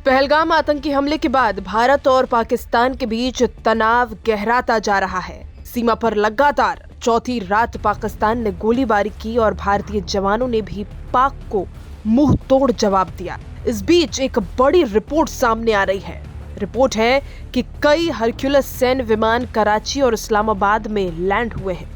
पहलगाम आतंकी हमले के बाद भारत और पाकिस्तान के बीच तनाव गहराता जा रहा है। सीमा पर लगातार चौथी रात पाकिस्तान ने गोलीबारी की और भारतीय जवानों ने भी पाक को मुंह तोड़ जवाब दिया। इस बीच एक बड़ी रिपोर्ट सामने आ रही है। रिपोर्ट है कि कई हरक्यूलिस सैन्य विमान कराची और इस्लामाबाद में लैंड हुए हैं।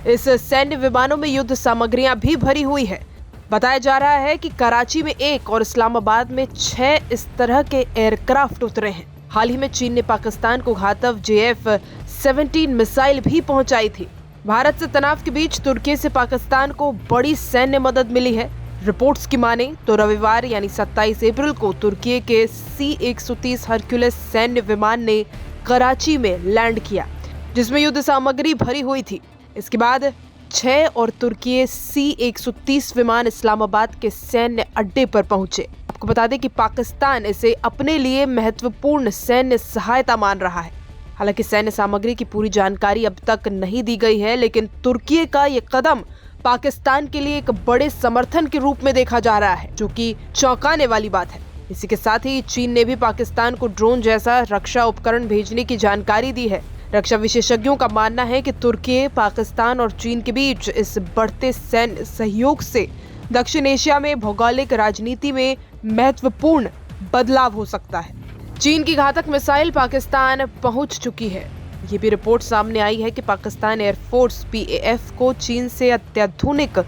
इस सैन्य विमानों में युद्ध सामग्रियां भी भरी हुई है। बताया जा रहा है कि कराची में 1 और इस्लामाबाद में 6 इस तरह के एयरक्राफ्ट उतरे हैं। हाल ही में चीन ने पाकिस्तान को घातक JF-17 मिसाइल भी पहुंचाई थी। भारत से तनाव के बीच तुर्की से पाकिस्तान को बड़ी सैन्य मदद मिली है। रिपोर्ट्स की माने तो रविवार यानी 27 अप्रैल को तुर्की के C-130 हरक्यूलिस सैन्य विमान ने कराची में लैंड किया, जिसमें युद्ध सामग्री भरी हुई थी। इसके बाद 6 और तुर्की C-130 विमान इस्लामाबाद के सैन्य अड्डे पर पहुंचे। आपको बता दें कि पाकिस्तान इसे अपने लिए महत्वपूर्ण सैन्य सहायता मान रहा है। हालांकि सैन्य सामग्री की पूरी जानकारी अब तक नहीं दी गई है, लेकिन तुर्की का ये कदम पाकिस्तान के लिए एक बड़े समर्थन के रूप में देखा जा रहा है, जो कि चौंकाने वाली बात है। इसी के साथ ही चीन ने भी पाकिस्तान को ड्रोन जैसा रक्षा उपकरण भेजने की जानकारी दी है। रक्षा विशेषज्ञों का मानना है कि तुर्की, पाकिस्तान और चीन के बीच इस बढ़ते सैन्य सहयोग से दक्षिण एशिया में भौगोलिक राजनीति में महत्वपूर्ण बदलाव हो सकता है। चीन की घातक मिसाइल पाकिस्तान पहुंच चुकी है। ये भी रिपोर्ट सामने आई है कि पाकिस्तान एयरफोर्स PAF को चीन से अत्याधुनिक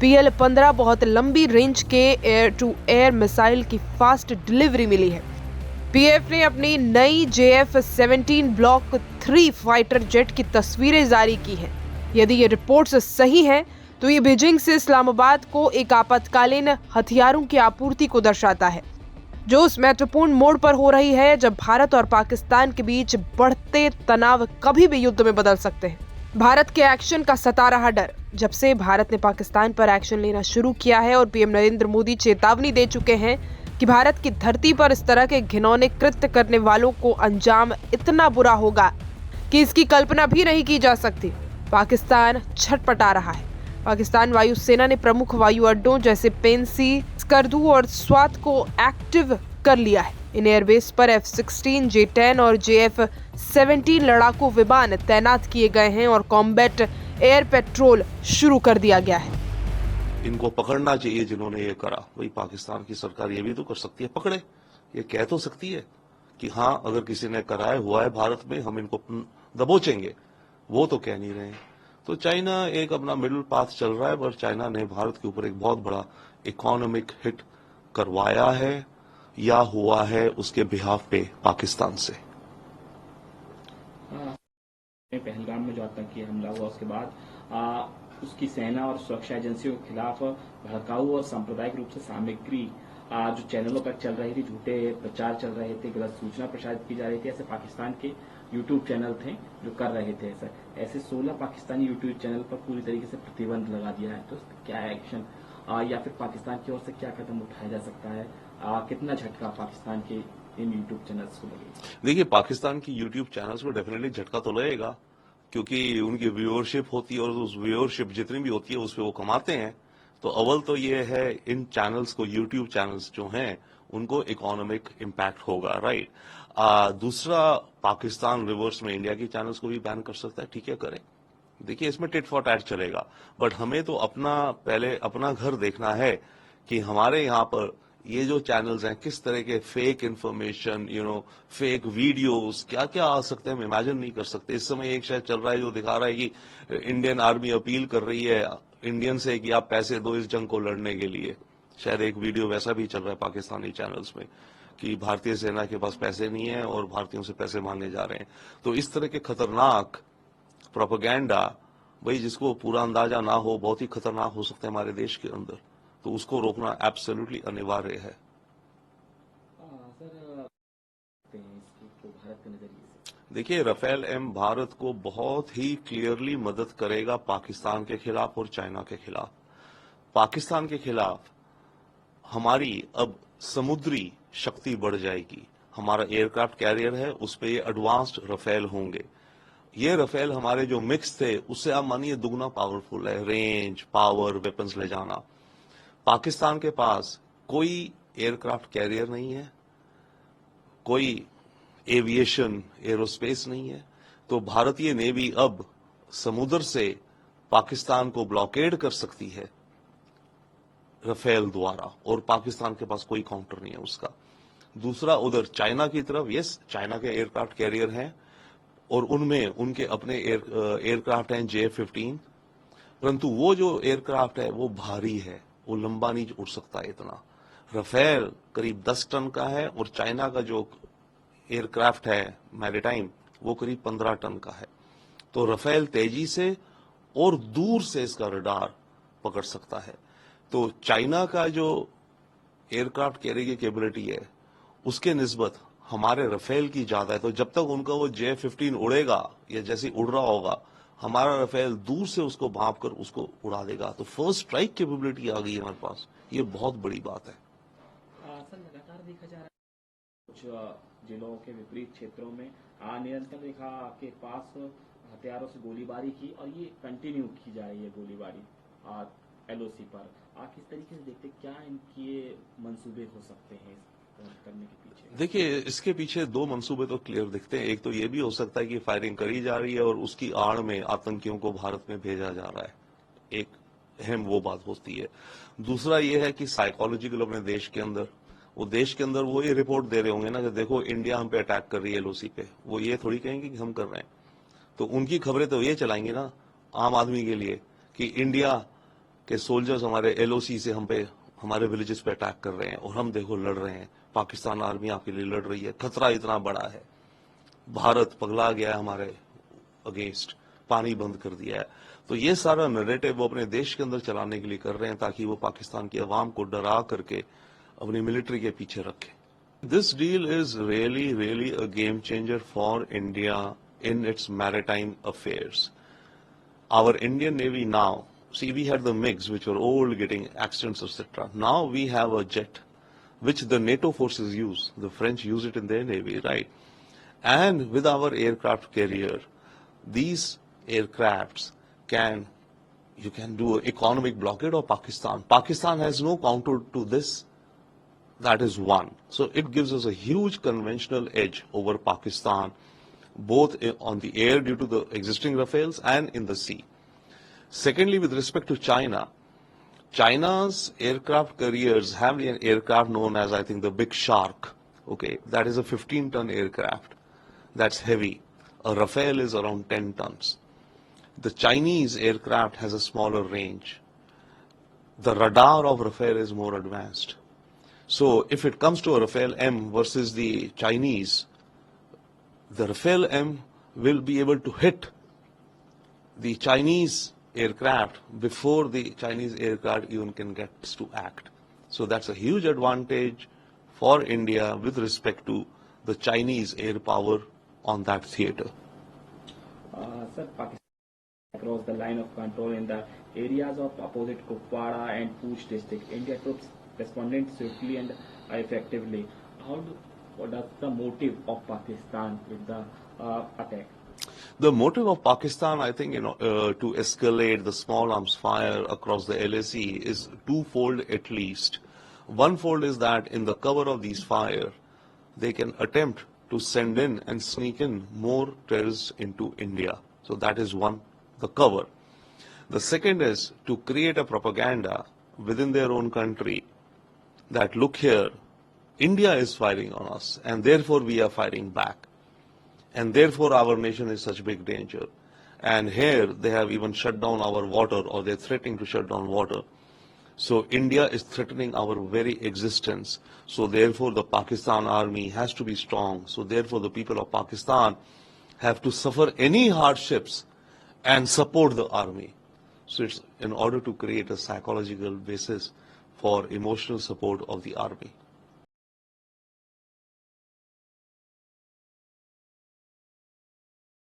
PL-15 बहुत लंबी रेंज के एयर टू एयर मिसाइल की फास्ट डिलीवरी मिली है। PAF ने अपनी नई JF-17 ब्लॉक 3 फाइटर जेट की तस्वीरें जारी की हैं। यदि ये रिपोर्ट्स सही हैं, तो ये बीजिंग से इस्लामाबाद को एक आपातकालीन हथियारों की आपूर्ति को दर्शाता है, जो उस महत्वपूर्ण मोड़ पर हो रही है जब भारत और पाकिस्तान के बीच बढ़ते तनाव कभी भी युद्ध में बदल सकते हैं। भारत के एक्शन का सता रहा डर। जब से भारत ने पाकिस्तान पर एक्शन लेना शुरू किया है और PM नरेंद्र मोदी चेतावनी दे चुके हैं कि भारत की धरती पर इस तरह के घिनौने कृत्य करने वालों को अंजाम इतना बुरा होगा कि इसकी कल्पना भी नहीं की जा सकती, पाकिस्तान छटपटा रहा है। पाकिस्तान वायुसेना ने प्रमुख वायु अड्डों जैसे पेंसी, स्कर्दू और स्वात को एक्टिव कर लिया है। इन एयरबेस पर F-16, J-10 और JF-17 लड़ाकू विमान तैनात किए गए हैं और कॉम्बैट एयर पेट्रोल शुरू कर दिया गया है। इनको पकड़ना चाहिए जिन्होंने ये करा। वही पाकिस्तान की सरकार ये भी तो कर सकती है, पकड़े। ये कह तो सकती है कि हाँ, अगर किसी ने कराया हुआ है भारत में, हम इनको दबोचेंगे। वो तो कह नहीं रहे। तो चाइना एक अपना मिडिल पाथ चल रहा है, पर चाइना ने भारत के ऊपर एक बहुत बड़ा इकोनॉमिक हिट करवाया है या हुआ है उसके बिहाफ पे पाकिस्तान से। पहलगाम में जो आतंकी हमला हुआ उसके बाद उसकी सेना और सुरक्षा एजेंसियों के खिलाफ भड़काऊ और सांप्रदायिक रूप से सामग्री जो चैनलों पर चल रही थी, झूठे प्रचार चल रहे थे, गलत सूचना प्रसारित की जा रही थी, ऐसे पाकिस्तान के YouTube चैनल थे जो कर रहे थे ऐसे 16 पाकिस्तानी YouTube चैनल पर पूरी तरीके से प्रतिबंध लगा दिया है। तो क्या एक्शन या फिर पाकिस्तान की ओर से क्या कदम उठाया जा सकता है? कितना झटका पाकिस्तान के इन YouTube चैनल्स को लगेगा? देखिए, पाकिस्तान की YouTube चैनल्स को डेफिनेटली झटका तो लगेगा, क्योंकि उनकी व्यूअरशिप होती है और उस व्यूअरशिप जितनी भी होती है उस पर वो कमाते हैं। तो अव्वल तो ये है, इन चैनल्स को, YouTube चैनल्स जो हैं, उनको इकोनॉमिक इम्पैक्ट होगा, राइट। दूसरा, पाकिस्तान रिवर्स में इंडिया की चैनल्स को भी बैन कर सकता है। ठीक है, करें। देखिए, इसमें टिट फॉर टैट चलेगा, बट हमें तो पहले अपना घर देखना है कि हमारे यहाँ पर ये जो चैनल्स हैं, किस तरह के फेक इंफॉर्मेशन, फेक वीडियोस, क्या क्या आ सकते हैं, हम इमेजिन नहीं कर सकते। इस समय एक शायद चल रहा है जो दिखा रहा है कि इंडियन आर्मी अपील कर रही है इंडियन से कि आप पैसे दो इस जंग को लड़ने के लिए। शायद एक वीडियो वैसा भी चल रहा है पाकिस्तानी चैनल्स में कि भारतीय सेना के पास पैसे नहीं है और भारतीयों से पैसे मांगने जा रहे हैं। तो इस तरह के खतरनाक प्रोपेगेंडा, भाई जिसको पूरा अंदाजा ना हो, बहुत ही खतरनाक हो सकता है हमारे देश के अंदर। तो उसको रोकना एब्सोल्युटली अनिवार्य है। देखिए, राफेल M भारत को बहुत ही क्लियरली मदद करेगा पाकिस्तान के खिलाफ और चाइना के खिलाफ। पाकिस्तान के खिलाफ हमारी अब समुद्री शक्ति बढ़ जाएगी। हमारा एयरक्राफ्ट कैरियर है, उस पर ये एडवांस्ड राफेल होंगे। ये राफेल हमारे जो मिक्स थे उससे आप मानिए दुगना पावरफुल है, रेंज, पावर, वेपन्स ले जाना। पाकिस्तान के पास कोई एयरक्राफ्ट कैरियर नहीं है, कोई एविएशन एरोस्पेस नहीं है। तो भारतीय नेवी अब समुद्र से पाकिस्तान को ब्लॉकेड कर सकती है राफेल द्वारा, और पाकिस्तान के पास कोई काउंटर नहीं है उसका। दूसरा, उधर चाइना की तरफ, यस, चाइना के एयरक्राफ्ट कैरियर हैं और उनमें उनके अपने एयरक्राफ्ट हैं J-15, परंतु वो जो एयरक्राफ्ट है वो भारी है, वो लंबा नहीं उड़ सकता इतना। राफेल करीब 10 टन का है और चाइना का जो एयरक्राफ्ट है मैरीटाइम वो करीब 15 टन का है। तो राफेल तेजी से और दूर से इसका रडार पकड़ सकता है। तो चाइना का जो एयरक्राफ्ट कैरियर की कैपेबिलिटी है उसके निस्बत हमारे राफेल की ज्यादा है। तो जब तक उनका वो J-15 उड़ेगा या जैसे उड़ रहा होगा, हमारा राफेल दूर से उसको भांप कर उसको उड़ा देगा। तो फर्स्ट स्ट्राइक कैपेबिलिटी आ गई है हमारे पास, ये बहुत बड़ी बात है। सर, लगातार देखा जा रहा है कुछ जिलों के विपरीत क्षेत्रों में निरंतर रेखा के पास हथियारों से गोलीबारी की, और ये कंटिन्यू की जा रही है गोलीबारी LOC पर। किस तरीके से देखते, क्या इनके मंसूबे हो सकते हैं करने के पीछे? देखिए, इसके पीछे दो मंसूबे तो क्लियर दिखते हैं। एक तो ये भी हो सकता है कि फायरिंग करी जा रही है और उसकी आड़ में आतंकियों को भारत में भेजा जा रहा है, एक अहम वो बात होती है। दूसरा ये है कि साइकोलॉजिकल अपने देश के अंदर वो ये रिपोर्ट दे रहे होंगे ना कि देखो इंडिया हम पे अटैक कर रही है LOC पे, वो ये थोड़ी कहेंगे कि हम कर रहे हैं। तो उनकी खबरें तो ये चलाएंगे ना आम आदमी के लिए कि इंडिया के सोल्जर्स हमारे LOC से हम पे, हमारे विलेजेस पे अटैक कर रहे हैं और हम देखो लड़ रहे हैं, पाकिस्तान आर्मी आपके लिए लड़ रही है, खतरा इतना बड़ा है, भारत पगला गया है हमारे अगेंस्ट, पानी बंद कर दिया है। तो ये सारा नैरेटिव वो अपने देश के अंदर चलाने के लिए कर रहे हैं ताकि वो पाकिस्तान की आवाम को डरा करके अपनी मिलिट्री के पीछे रखे। This deal is really a game changer for India in its maritime affairs. Our Indian Navy now, see, we had the MiGs, which were old, getting accidents, etc. Now we have a jet, which the NATO forces use. The French use it in their Navy, right? And with our aircraft carrier, these aircrafts you can do an economic blockade of Pakistan. Pakistan has no counter to this. That is one. So it gives us a huge conventional edge over Pakistan, both on the air due to the existing Rafales and in the sea. Secondly, with respect to China, China's aircraft carriers have an aircraft known as, I think, the Big Shark. Okay, that is a 15-ton aircraft. That's heavy. A Rafale is around 10 tons. The Chinese aircraft has a smaller range. The radar of Rafale is more advanced. So if it comes to a Rafale M versus the Chinese, the Rafale M will be able to hit the Chinese aircraft before the Chinese aircraft even can get to act. So that's a huge advantage for India with respect to the Chinese air power on that theater. Sir, Pakistan across the line of control in the areas of opposite Kupwara and Pooch district. India troops responded swiftly and effectively. What is the motive of Pakistan with the attack? The motive of Pakistan, I think, to escalate the small arms fire across the LAC is twofold at least. One fold is that in the cover of these fire, they can attempt to send in and sneak in more terrorists into India. So that is one, the cover. The second is to create a propaganda within their own country that, look here, India is firing on us and therefore we are firing back. And therefore our nation is such big danger. And here they have even shut down our water, or they're threatening to shut down water. So India is threatening our very existence. So therefore the Pakistan army has to be strong. So therefore the people of Pakistan have to suffer any hardships and support the army. So it's in order to create a psychological basis for emotional support of the army.